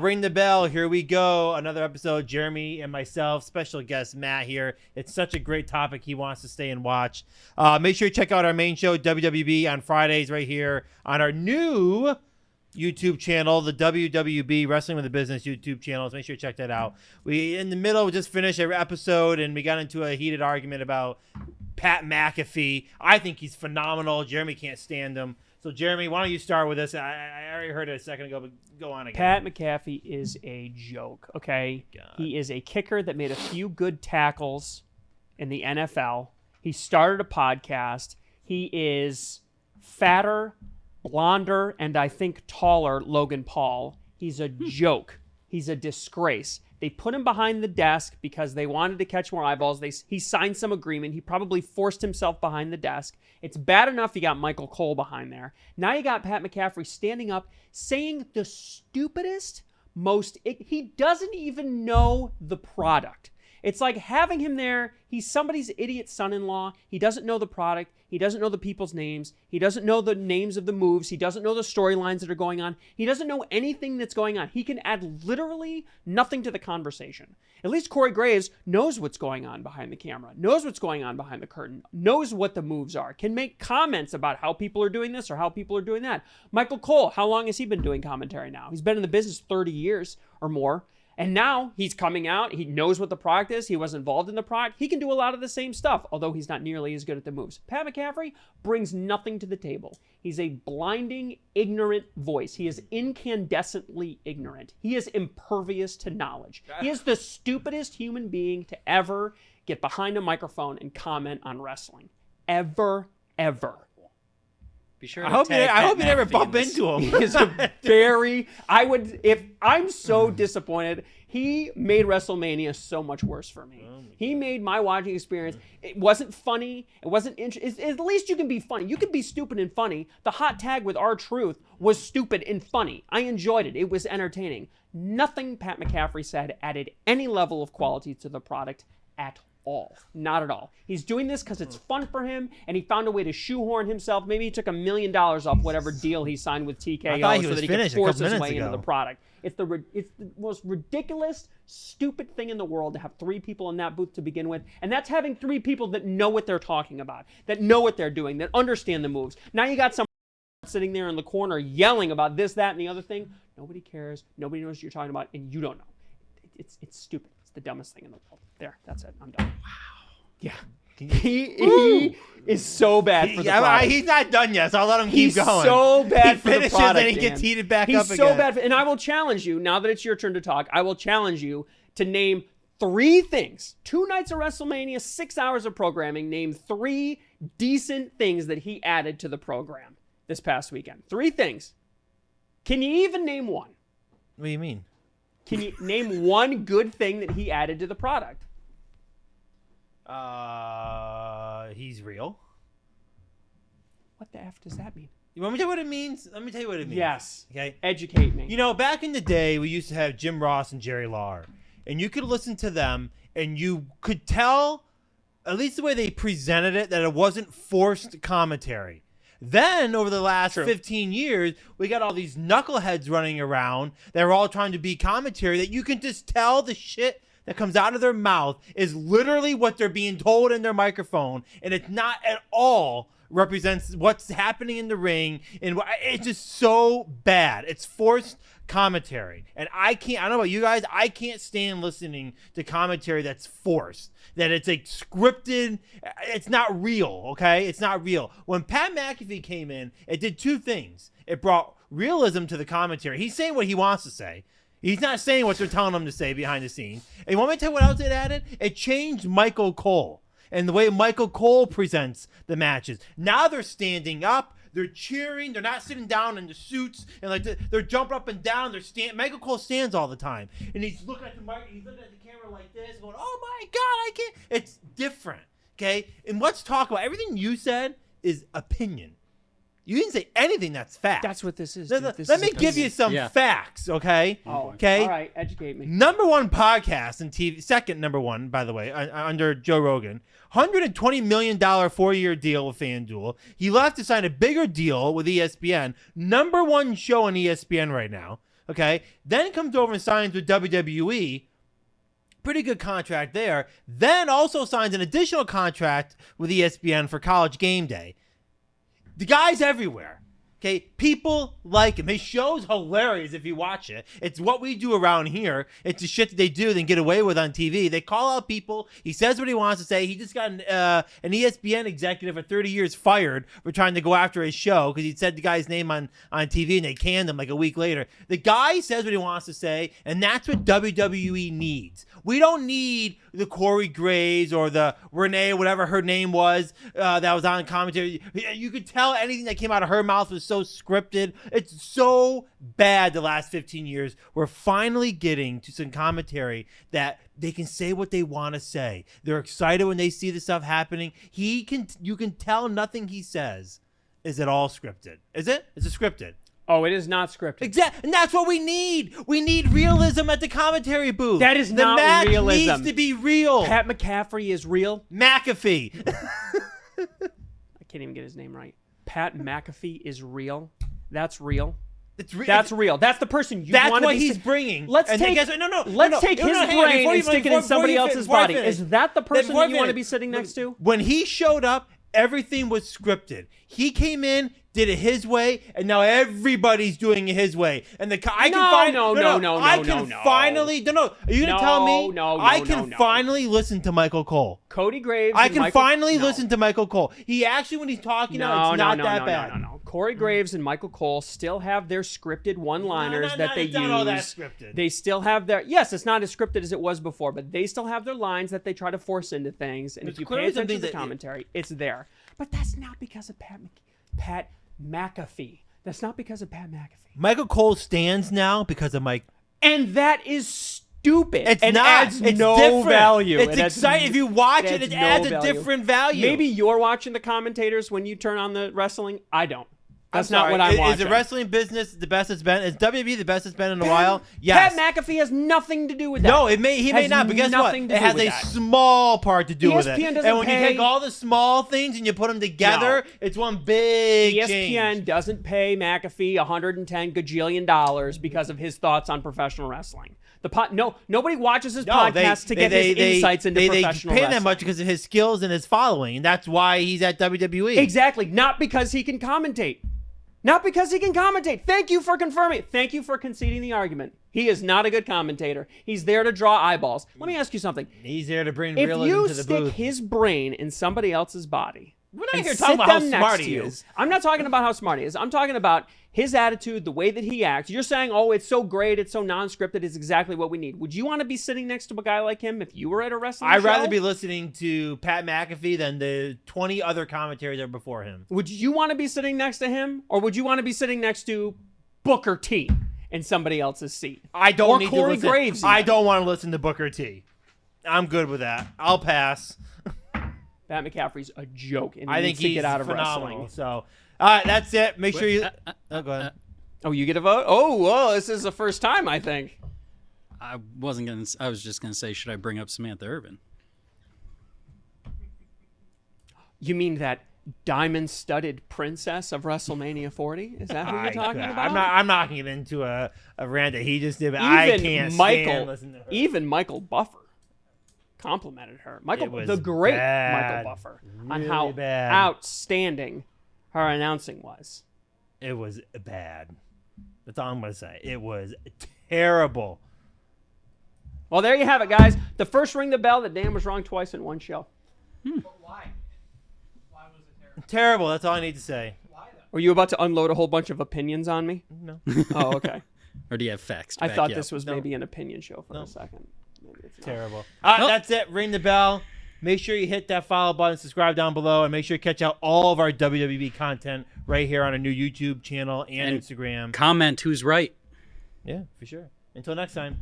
ring the bell. Here we go. Another episode. Jeremy and myself, special guest Matt here. It's such a great topic. He wants to stay and watch. Make sure you check out our main show, WWB, on Fridays right here on our new YouTube channel, the WWB Wrestling with the Business YouTube channel. So make sure you check that out. We in the middle, we just finished our episode and we got into a heated argument about Pat McAfee. I think he's phenomenal. Jeremy can't stand him. So Jeremy, why don't you start with this? I already heard it a second ago, but go on again. Pat McAfee is a joke, okay? God. He is a kicker that made a few good tackles in the NFL. He started a podcast. He is fatter, blonder, and I think taller Logan Paul. He's a joke. He's a disgrace. They put him behind the desk because they wanted to catch more eyeballs. He signed some agreement. He probably forced himself behind the desk. It's bad enough you got Michael Cole behind there. Now you got Pat McAfee standing up, saying the stupidest, he doesn't even know the product. It's like having him there. He's somebody's idiot son-in-law. He doesn't know the product. He doesn't know the people's names. He doesn't know the names of the moves. He doesn't know the storylines that are going on. He doesn't know anything that's going on. He can add literally nothing to the conversation. At least Corey Graves knows what's going on behind the camera, knows what's going on behind the curtain, knows what the moves are, can make comments about how people are doing this or how people are doing that. Michael Cole, how long has he been doing commentary now? He's been in the business 30 years or more. And now he's coming out. He knows what the product is. He was involved in the product. He can do a lot of the same stuff, although he's not nearly as good at the moves. Pat McAfee brings nothing to the table. He's a blinding, ignorant voice. He is incandescently ignorant. He is impervious to knowledge. He is the stupidest human being to ever get behind a microphone and comment on wrestling. Ever. Be sure I hope you never bump into him. He is I'm so disappointed. He made WrestleMania so much worse for me. He made my watching experience. It wasn't funny. It wasn't interesting. At least you can be funny. You can be stupid and funny. The hot tag with R-Truth was stupid and funny. I enjoyed it. It was entertaining. Nothing Pat McAfee said added any level of quality to the product at all. Not at all. He's doing this because it's fun for him, and he found a way to shoehorn himself. Maybe he took $1 million off whatever deal he signed with TKO so that he could force his way into the product. It's the most ridiculous, stupid thing in the world to have 3 people in that booth to begin with, and that's having 3 people that know what they're talking about, that know what they're doing, that understand the moves. Now you got some sitting there in the corner yelling about this, that, and the other thing. Nobody cares. Nobody knows what you're talking about, and you don't know. It's stupid. It's the dumbest thing in the world. There, that's it. I'm done. Wow. Yeah. He is so bad for the product. He's not done yet, so I'll let him keep going. He's so bad for the product, and then he gets heated back up again. He's so bad. And I will challenge you, now that it's your turn to talk, I will challenge you to name 3 things. 2 nights of WrestleMania, 6 hours of programming. Name 3 decent things that he added to the program this past weekend. 3 things. Can you even name one? What do you mean? Can you name one good thing that he added to the product? He's real. What the F does that mean? You want me to tell you what it means? Let me tell you what it means. Yes. Okay. Educate me. You know, back in the day, we used to have Jim Ross and Jerry Lawler, and you could listen to them, and you could tell, at least the way they presented it, that it wasn't forced commentary. Then, over the last 15 years, we got all these knuckleheads running around that are all trying to be commentary that you can just tell the shit that comes out of their mouth is literally what they're being told in their microphone, and it's not at all represents what's happening in the ring, and it's just so bad. It's forced commentary, and I don't know about you guys, I can't stand listening to commentary that's forced, that it's like scripted. It's not real. Okay, it's not real. When Pat McAfee came in, it did 2 things. It brought realism to the commentary. He's saying what he wants to say. He's not saying what they're telling him to say behind the scenes. And you want me to tell you what else it added? It changed Michael Cole and the way Michael Cole presents the matches. Now they're standing up. They're cheering. They're not sitting down in the suits and like they're jumping up and down. Michael Cole stands all the time, and he's looking at the mic. He's looking at the camera like this, going, "Oh my God, I can't." It's different, okay? And let's talk about everything you said is opinion. You didn't say anything that's fact. That's what this is. Let me give you some facts, okay? Oh, okay. All right, educate me. #1 podcast in TV, second #1, by the way, under Joe Rogan. $120 million 4-year deal with FanDuel. He left to sign a bigger deal with ESPN. #1 show on ESPN right now. Okay, then comes over and signs with WWE. Pretty good contract there. Then also signs an additional contract with ESPN for College Game Day. The guy's everywhere. Okay, people like him. His show's hilarious if you watch it. It's what we do around here. It's the shit that they do and get away with on TV. They call out people. He says what he wants to say. He just got an ESPN executive for 30 years fired for trying to go after his show because he said the guy's name on TV and they canned him like a week later. The guy says what he wants to say, and that's what WWE needs. We don't need the Corey Graves or the Renee, whatever her name was, that was on commentary. You could tell anything that came out of her mouth was so scripted. It's so bad the last 15 years. We're finally getting to some commentary that they can say what they want to say. They're excited when they see the stuff happening. You can tell nothing he says is at all scripted. Is it? Is it scripted? Oh, it is not scripted. Exactly, and that's what we need. We need realism at the commentary booth. That is the not match realism. needs to be real. Pat McAfee is real. McAfee. I can't even get his name right. Pat McAfee is real. That's real. That's real. That's the person you want to be. That's what he's bringing. Let's take his brain and stick it in somebody else's body. Is that the person that you want to be sitting next to? When he showed up, everything was scripted. He came in, did it his way, and now everybody's doing it his way. And I can finally. Are you gonna tell me? I can finally listen to Michael Cole. Cody Graves. I can finally listen to Michael Cole. He actually, when he's talking, it's not that bad. No. Corey Graves and Michael Cole still have their scripted one-liners that they use. Not all that scripted. They still have their. Yes, it's not as scripted as it was before, but they still have their lines that they try to force into things. And if you pay attention to the commentary, it's there. But that's not because of Pat McAfee. That's not because of Pat McAfee. Michael Cole stands now because of Mike. And that is stupid. It's and not. Adds it's no different. value. It's exciting. If you watch it adds a different value. Maybe you're watching the commentators when you turn on the wrestling. I don't. That's not what I'm watching. Is the wrestling business the best it's been? Is WWE the best it's been in a while? Yes. Pat McAfee has nothing to do with that. No, he may not, but guess what? It has a small part to do with it. And when you take all the small things and you put them together, it's one big ESPN change. Doesn't pay McAfee $110 gajillion because of his thoughts on professional wrestling. Nobody watches his podcast to get his insights into professional wrestling. They pay him that much because of his skills and his following, and that's why he's at WWE. Exactly. Not because he can commentate. Not because he can commentate. Thank you for confirming. Thank you for conceding the argument. He is not a good commentator. He's there to draw eyeballs. Let me ask you something. He's there to bring realism to the booth. If you stick his brain in somebody else's body, we're not here talking about how smart he is. I'm not talking about how smart he is. I'm talking about his attitude, the way that he acts. You're saying, oh, it's so great, it's so non-scripted, it's exactly what we need. Would you want to be sitting next to a guy like him if you were at a wrestling show? I'd rather be listening to Pat McAfee than the 20 other commentators that were before him. Would you want to be sitting next to him? Or would you want to be sitting next to Booker T in somebody else's seat? I don't or need Corey to listen. Graves. I don't want to listen to Booker T. I'm good with that. I'll pass. Pat McAfee's a joke, and I think he's to get out of phenomenal. wrestling. So, all right, that's it. Make sure you. Go ahead. Oh, you get a vote? Oh, whoa! This is the first time, I think. I was just gonna say, should I bring up Samantha Irvin? You mean that diamond-studded princess of WrestleMania 40? Is that who you're talking about? I'm not getting into a rant that he just did, but I can't stand listening to her. Even Michael Buffer complimented her. The great Michael Buffer, on how outstanding her announcing was. It was bad. That's all I'm going to say. It was terrible. Well, there you have it, guys. The first ring the bell that Dan was wrong twice in one show. But why? Why was it terrible? Terrible. That's all I need to say. Why though? Were you about to unload a whole bunch of opinions on me? No. Oh, okay. Or do you have facts? I thought this was maybe an opinion show for No. a second. Maybe it's not. Terrible. All right, that's it. Ring the bell. Make sure you hit that follow button, subscribe down below, and make sure you catch out all of our WWB content right here on our new YouTube channel and Instagram. Comment who's right. Yeah, for sure. Until next time.